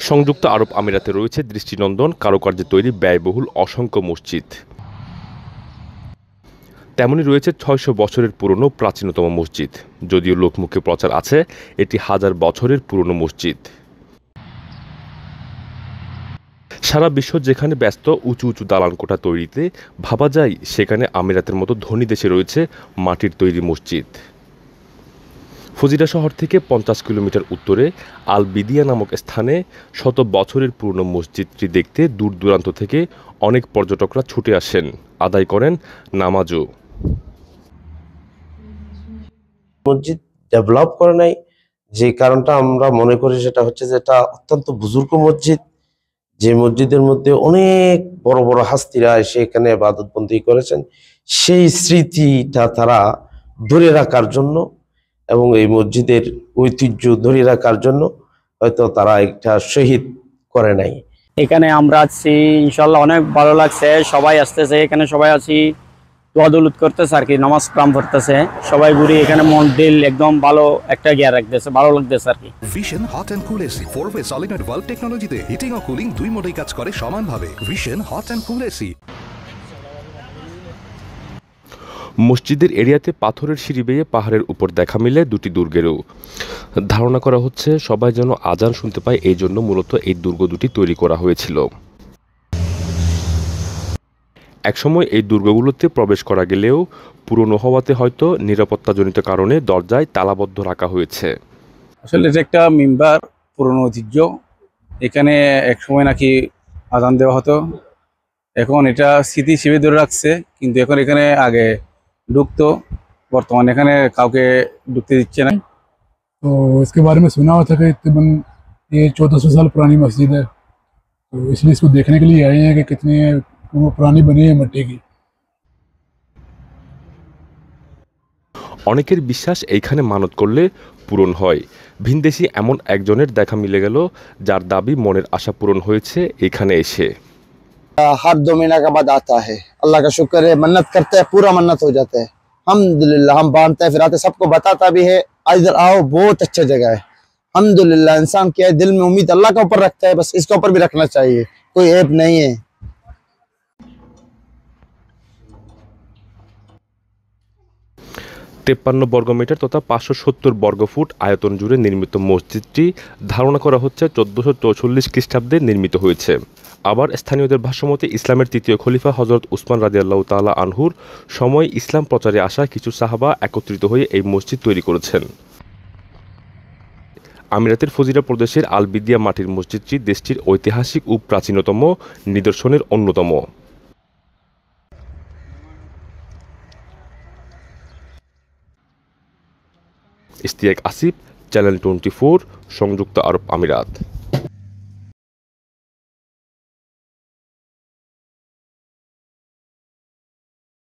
সংযুক্ত আরব আমিরাতে রয়েছে দৃষ্টিনন্দন কারুকার্যে তৈরি ব্যয়বহুল অসংখ্য মসজিদ। তেমনি রয়েছে ৬০০ বছরের পুরনো প্রাচীনতম মসজিদ। যদিও লোকমুখে প্রচার আছে এটি ১০০০ বছরের পুরনো মসজিদ। সারা বিশ্ব যেখানে ব্যস্ত উঁচু উঁচু দালানকোঠা তৈরিতে, ভাবা যায় সেখানে আমিরাতের মতো ধনী দেশে রয়েছে মাটির তৈরি মসজিদ। ফুজিরা শহর থেকে ৫০ কিলোমিটার উত্তরে আল বিদিয়া নামক স্থানে শত বছরের পুরনো মসজিদটি দেখতে দূর দূরান্ত থেকে অনেক পর্যটকরা ছুটে আসেন, আদায় করেন নামাজও। মসজিদ ডেভেলপ করে নাই, যে কারণটা আমরা মনে করি সেটা হচ্ছে যে এটা অত্যন্ত বুজুর্গ মসজিদ, যে মসজিদের মধ্যে অনেক বড় বড় হাস্তিরা এসে এখানে ইবাদতবন্দি করেছেন, সেই স্মৃতিটা তারা ধরে রাখার জন্য এবং এই মসজিদের ঐতিহ্য ধরে রাখার জন্য হয়তো তারা একটা শহীদ করে নাই। এখানে আমরা আছি, ইনশাল্লাহ অনেক ভালো লাগছে। সবাই আসতেছে, এখানে সবাই আছি, দোয়া দৌলত করতেছে আর কি, নামাজ কালাম পড়তেছে সবাই, ঘুরি এখানে মন দিল একদম ভালো একটা গিয়ার রাখতেছে, ভালো লাগতেছে আর কি। Vision hot and cool AC 4-way solenoid valve টেকনোলজিতে হিটিং ও কুলিং দুই মোডেই কাজ করে সমানভাবে। Vision hot and cool AC. মসজিদের এরিয়াতে পাথরের সিঁড়ি বেয়ে পাহাড়ের উপর দেখা মিলে দুটি দুর্গেরও। ধারণা করা হচ্ছে সবাই যেন আজান শুনতে পায়, এই জন্য মূলত এই দুর্গ দুটি তৈরি করা হয়েছিল। একসময় এই দুর্গগুলোতে প্রবেশ করা গেলেও পুরনো হওয়াতে হয়তো নিরাপত্তাজনিত কারণে দরজায় তালাবদ্ধ রাখা হয়েছে। আসলে এটা একটা মিম্বার, পুরনো ঐতিহ্য। এখানে একসময় নাকি আজান দেওয়া হতো, এখন এটা স্মৃতি হিসেবে ধরে রাখছে, কিন্তু এখন এখানে আগে ঢুকতো, বর্তমানে এখানে কাউকে ঢুকতে দিচ্ছে না। तो इसके बारे में सुना हुआ था कि तकरीबन ये 1400 साल पुरानी मस्जिद है, तो इसलिए इसको देखने के लिए आए हैं कि कितनी वो पुरानी बनी है मिट्टी की। অনেকের বিশ্বাস এইখানে মানত করলে পূরণ হয়। ভিনদেশি এমন একজনের দেখা মিলে গেল যার দাবি মনের আশা পূরণ হয়েছে এখানে এসে। हर 2 महीना के बाद आता है, अल्लाह का शुक्र है, मन्नत करते हैं पूरा मन्नत हो जाता है। अल्हम्दुलिल्लाह हम बांधते हैं, फिर आते सबको बताता भी है इधर आओ, बहुत अच्छा जगह है। अल्हम्दुलिल्लाह इंसान क्या है, दिल में उम्मीद अल्लाह के ऊपर रखता है, बस इसके ऊपर भी रखना चाहिए, कोई ऐप नहीं है। 53 বর্গমিটার তথা 570 বর্গফুট আয়তন জুড়ে নির্মিত মসজিদটি ধারণা করা হচ্ছে 1444 খ্রিস্টাব্দে নির্মিত হয়েছে। আবার স্থানীয়দের ভাষ্যমতে ইসলামের তৃতীয় খলিফা হযরত উসমান রাদিয়াল্লাহু তাআলা আনহুর সময় ইসলাম প্রচারে আসা কিছু সাহাবা একত্রিত হয়ে এই মসজিদ তৈরি করেছেন। আমিরাতের ফুজিরা প্রদেশের আল বিদিয়া মাটির মসজিদটি দেশটির ঐতিহাসিক ও প্রাচীনতম নিদর্শনের অন্যতম। ইশতিয়াক আসিফ, চ্যানেল 24, সংযুক্ত আরব আমিরাত।